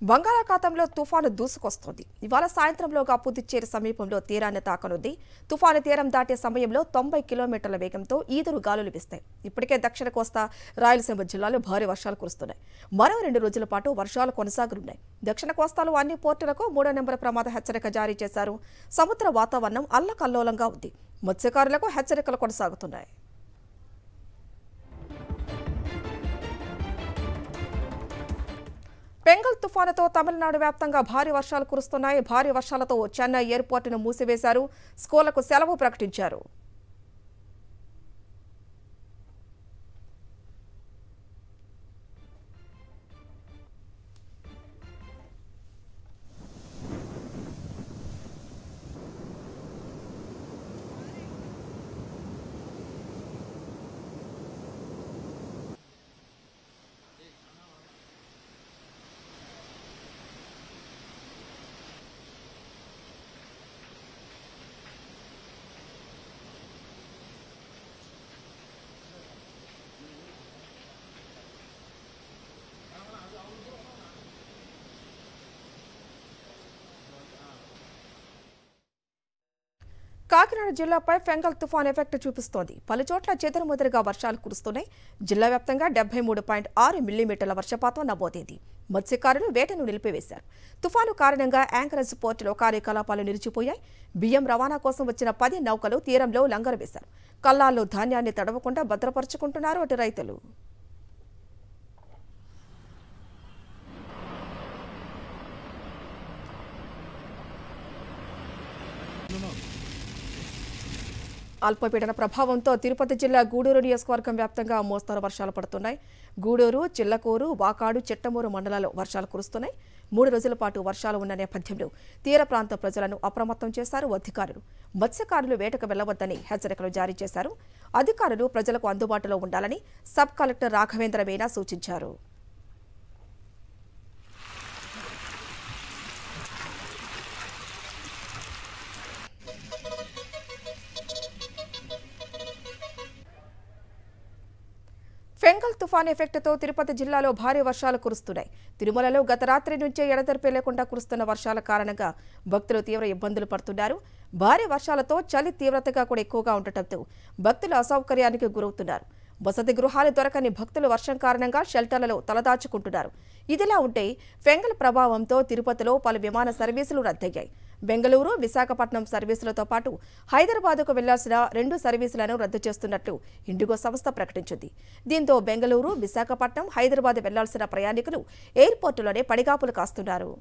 బంగాళాఖాతంలో తుఫాను దూసుకొస్తోంది. ఇవాళ సాయంత్రంలోగా పుదుచ్చేరి సమీపంలో తీరాన్ని తాకనుంది. తుఫాను తీరం దాటే సమయంలో 90 కిలోమీటర్ల వేగంతో ఈదురు గాలులు వీస్తాయి. ఇప్పటికే దక్షిణ కోస్తా రాయలసీమ జిల్లాలో భారీ వర్షాలు కురుస్తున్నాయి. మరో 2 రోజుల పాటు వర్షాలు కొనసాగనున్నాయి. దక్షిణ కోస్తాలో అన్ని పోర్టులకు 3వ నెంబర్ ప్రమాద హెచ్చరిక జారీ చేశారు. సముద్ర వాతావరణం అల్లకల్లోలంగా ఉంది. మత్స్యకారులకు హెచ్చరికలు కొనసాగుతున్నాయి. పెంగల్ తుఫానుతో తమిళనాడు వ్యాప్తంగా భారీ వర్షాలు కురుస్తున్నాయి. భారీ వర్షాలతో చెన్నై ఎయిర్పోర్టును మూసివేశారు. స్కూళ్లకు సెలవు ప్రకటించారు. కాకినాడ జిల్లాపై ఫెంగల్ తుఫాన్ ఎఫెక్ట్ చూపిస్తోంది. పలుచోట్ల చెదురుమదురుగా వర్షాలు కురుస్తున్నాయి. జిల్లా వ్యాప్తంగా 73.6 మిల్లీమీటర్ల వర్షపాతం నమోదైంది. మత్స్యకారులు వేటను నిలిపివేశారు. తుఫాను కారణంగా యాంకరేజ్ పోర్టులో కార్యకలాపాలు నిలిచిపోయాయి. బియ్యం రవాణా కోసం వచ్చిన 10 నౌకలు తీరంలో లంగరు వేశారు. కల్లాల్లో ధాన్యాన్ని తడవకుండా భద్రపరుచుకుంటున్నారు అటు రైతులు. అల్పపీడన ప్రభావంతో తిరుపతి జిల్లా గూడూరు నియోజకవర్గం వ్యాప్తంగా మోస్తరు వర్షాలు పడుతున్నాయి. గూడూరు, చిల్లకూరు, వాకాడు, చిట్టమూరు మండలాల్లో వర్షాలు కురుస్తున్నాయి. 3 రోజుల పాటు వర్షాలు ఉన్న నేపథ్యంలో తీర ప్రాంత ప్రజలను అప్రమత్తం చేశారు అధికారులు. మత్స్యకారులు వేటకు వెళ్లవద్దని హెచ్చరికలు జారీ చేశారు. అధికారులు ప్రజలకు అందుబాటులో ఉండాలని సబ్ కలెక్టర్ రాఘవేంద్ర మీనా సూచించారు. ఫెంగల్ తుఫాన్ ఎఫెక్ట్తో తిరుపతి జిల్లాలో భారీ వర్షాలు కురుస్తున్నాయి. తిరుమలలో గత రాత్రి నుంచే ఎడతెరిపి లేకుండా కురుస్తున్న వర్షాల కారణంగా భక్తులు తీవ్ర ఇబ్బందులు పడుతున్నారు. భారీ వర్షాలతో చలి తీవ్రతగా కూడా ఎక్కువగా ఉండటంతో భక్తులు అసౌకర్యానికి గురవుతున్నారు. వసతి గృహాలు దొరకని భక్తులు వర్షం కారణంగా షెల్టర్లలో తలదాచుకుంటున్నారు. ఇదిలా ఉంటే ఫెంగల్ ప్రభావంతో తిరుపతిలో పలు విమాన సర్వీసులు రద్దయ్యాయి. బెంగళూరు, విశాఖపట్నం సర్వీసులతో పాటు హైదరాబాద్కు వెళ్లాల్సిన 2 సర్వీసులను రద్దు చేస్తున్నట్లు ఇండిగో సంస్థ ప్రకటించింది. దీంతో బెంగళూరు, విశాఖపట్నం, హైదరాబాద్ వెళ్లాల్సిన ప్రయాణికులు ఎయిర్పోర్టులోనే పడిగాపులు కాస్తున్నారు.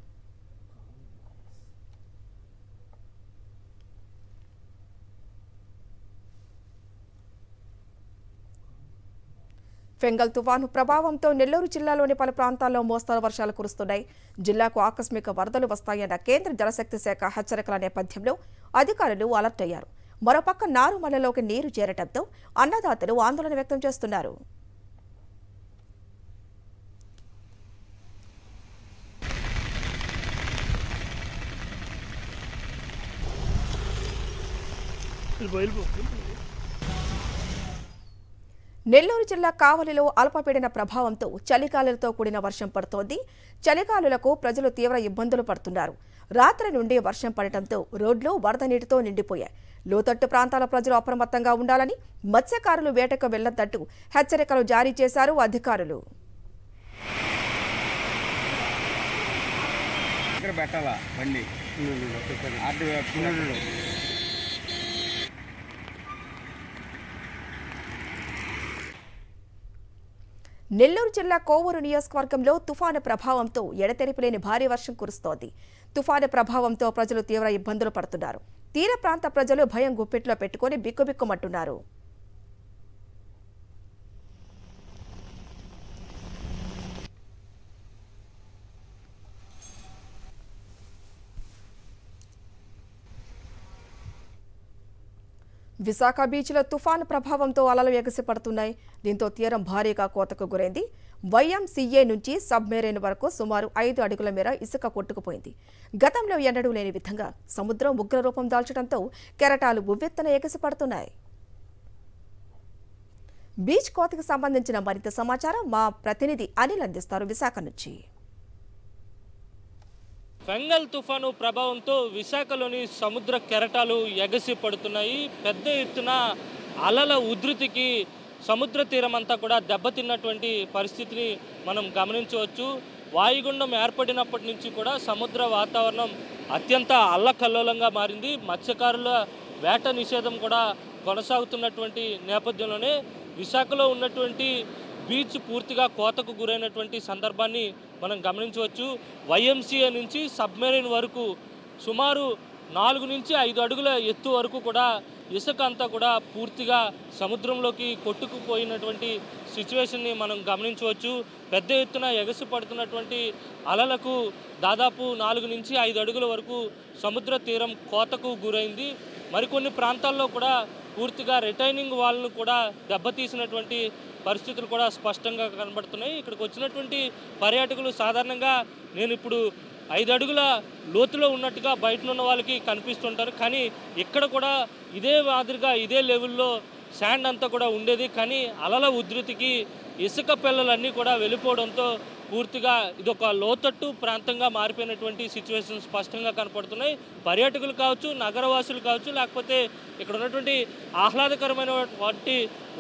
ఫెంగల్ తుఫాను ప్రభావంతో నెల్లూరు జిల్లాలోని పలు ప్రాంతాల్లో మోస్తరు వర్షాలు కురుస్తున్నాయి. జిల్లాకు ఆకస్మిక వరదలు వస్తాయన్న కేంద్ర జలశక్తి శాఖ హెచ్చరికల నేపథ్యంలో అధికారులు అలర్ట్ అయ్యారు. మరోపక్క నారుమలలోకి నీరు చేరటంతో అన్నదాతలు ఆందోళన వ్యక్తం చేస్తున్నారు. నెల్లూరు జిల్లా కావలిలో అల్పపీడన ప్రభావంతో చలిగాలులతో కూడిన వర్షం పడుతోంది. చలిగాలులకు ప్రజలు తీవ్ర ఇబ్బందులు పడుతున్నారు. రాత్రి నుండి వర్షం పడటంతో రోడ్లు వరద నీటితో నిండిపోయాయి. లోతట్టు ప్రాంతాల ప్రజలు అప్రమత్తంగా ఉండాలని, మత్స్యకారులు వేటకు వెళ్లొద్దంటూ హెచ్చరికలు జారీ చేశారు అధికారులు. నెల్లూరు జిల్లా కోవూరు నియోజకవర్గంలో తుఫాను ప్రభావంతో ఎడతెరిపిలేని భారీ వర్షం కురుస్తోంది. తుఫాను ప్రభావంతో ప్రజలు తీవ్ర ఇబ్బందులు పడుతున్నారు. తీర ప్రాంత ప్రజలు భయం గుప్పిట్లో పెట్టుకుని బిక్కుబిక్కుమంటున్నారు. విశాఖ బీచ్లో తుఫాను ప్రభావంతో అలలు ఎగసిపడుతున్నాయి. దీంతో తీరం భారీగా కోతకు గురైంది. వైఎంసీఏ నుంచి సబ్మెరైన్ వరకు సుమారు 5 అడుగుల మేర ఇసుక కొట్టుకుపోయింది. గతంలో ఎన్నడూ లేని విధంగా సముద్రం ఉగ్రరూపం దాల్చడంతో కెరటాలు ఉవ్వెత్తున ఎగసిపడుతున్నాయి. బీచ్ కోతకు సంబంధించిన మరింత సమాచారం మా ప్రతినిధి అనిల్ అందిస్తారు విశాఖ నుంచి. ఫెంగల్ తుఫాను ప్రభావంతో విశాఖలోని సముద్ర కెరటాలు ఎగసి పడుతున్నాయి. పెద్ద ఎత్తున అలల ఉధృతికి సముద్ర తీరం అంతా కూడా దెబ్బతిన్నటువంటి పరిస్థితిని మనం గమనించవచ్చు. వాయుగుండం ఏర్పడినప్పటి నుంచి కూడా సముద్ర వాతావరణం అత్యంత అల్లకల్లోలంగా మారింది. మత్స్యకారుల వేట నిషేధం కూడా కొనసాగుతున్నటువంటి నేపథ్యంలోనే విశాఖలో ఉన్నటువంటి బీచ్ పూర్తిగా కోతకు గురైనటువంటి సందర్భాన్ని మనం గమనించవచ్చు. వైఎంసీఏ నుంచి సబ్మెరైన్ వరకు సుమారు 4 నుంచి 5 అడుగుల ఎత్తు వరకు కూడా ఇసుక అంతా కూడా పూర్తిగా సముద్రంలోకి కొట్టుకుపోయినటువంటి సిచ్యువేషన్ని మనం గమనించవచ్చు. పెద్ద ఎత్తున ఎగసి పడుతున్నటువంటి అలలకు దాదాపు 4 నుంచి 5 అడుగుల వరకు సముద్ర తీరం కోతకు గురైంది. మరికొన్ని ప్రాంతాల్లో కూడా పూర్తిగా రిటైనింగ్ వాల్ను కూడా దెబ్బతీసినటువంటి పరిస్థితులు కూడా స్పష్టంగా కనబడుతున్నాయి. ఇక్కడికి వచ్చినటువంటి పర్యాటకులు సాధారణంగా నేను ఇప్పుడు 5 అడుగుల లోతులో ఉన్నట్టుగా బయట ఉన్న వాళ్ళకి కనిపిస్తుంటారు. కానీ ఇక్కడ కూడా ఇదే మాదిరిగా ఇదే లెవెల్లో శాండ్ అంతా కూడా ఉండేది. కానీ అలల ఉధృతికి ఇసుక పిల్లలన్నీ కూడా వెళ్ళిపోవడంతో పూర్తిగా ఇదొక లోతట్టు ప్రాంతంగా మారిపోయినటువంటి సిచ్యువేషన్ స్పష్టంగా కనపడుతున్నాయి. పర్యాటకులు కావచ్చు, నగరవాసులు కావచ్చు, లేకపోతే ఇక్కడ ఉన్నటువంటి ఆహ్లాదకరమైన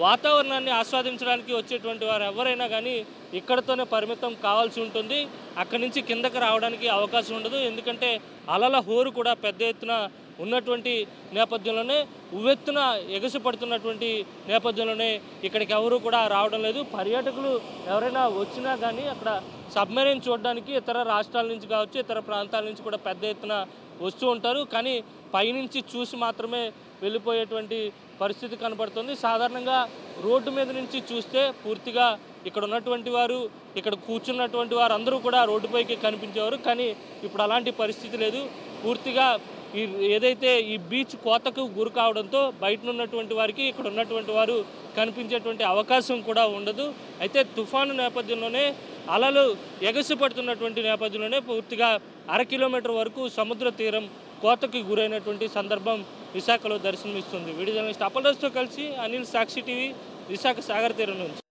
వాతావరణాన్ని ఆస్వాదించడానికి వచ్చేటువంటి వారు ఎవరైనా కానీ ఇక్కడతోనే పరిమితం కావాల్సి ఉంటుంది. అక్కడి నుంచి కిందకి రావడానికి అవకాశం ఉండదు. ఎందుకంటే అలల హోరు కూడా పెద్ద ఎత్తున ఉన్నటువంటి నేపథ్యంలోనే ఉవ్వెత్తున ఎగసిపడుతున్నటువంటి నేపథ్యంలోనే ఇక్కడికి ఎవరు కూడా రావడం లేదు. పర్యాటకులు ఎవరైనా వచ్చినా కానీ అక్కడ సబ్మెరైన్ చూడడానికి ఇతర రాష్ట్రాల నుంచి కావచ్చు, ఇతర ప్రాంతాల నుంచి కూడా పెద్ద ఎత్తున వస్తూ ఉంటారు. కానీ పైనుంచి చూసి మాత్రమే వెళ్ళిపోయేటువంటి పరిస్థితి కనబడుతుంది. సాధారణంగా రోడ్డు మీద నుంచి చూస్తే పూర్తిగా ఇక్కడ ఉన్నటువంటి వారు, ఇక్కడ కూర్చున్నటువంటి వారు అందరూ కూడా రోడ్డుపైకి కనిపించేవారు. కానీ ఇప్పుడు అలాంటి పరిస్థితి లేదు. పూర్తిగా ఏదైతే ఈ బీచ్ కోతకు గురి కావడంతో బయట ఉన్నటువంటి వారికి ఇక్కడ ఉన్నటువంటి వారు కనిపించేటువంటి అవకాశం కూడా ఉండదు. అయితే తుఫాను నేపథ్యంలోనే అలలు ఎగసిపడుతున్నటువంటి నేపథ్యంలోనే పూర్తిగా 1/2 కిలోమీటర్ వరకు సముద్ర తీరం కోతకి గురైనటువంటి సందర్భం విశాఖలో దర్శనమిస్తుంది. వీడియో జర్నలిస్ట్ అప్పలరాజుతో కలిసి అనిల్, సాక్షి టీవీ, విశాఖ సాగర్ తీరం నుంచి.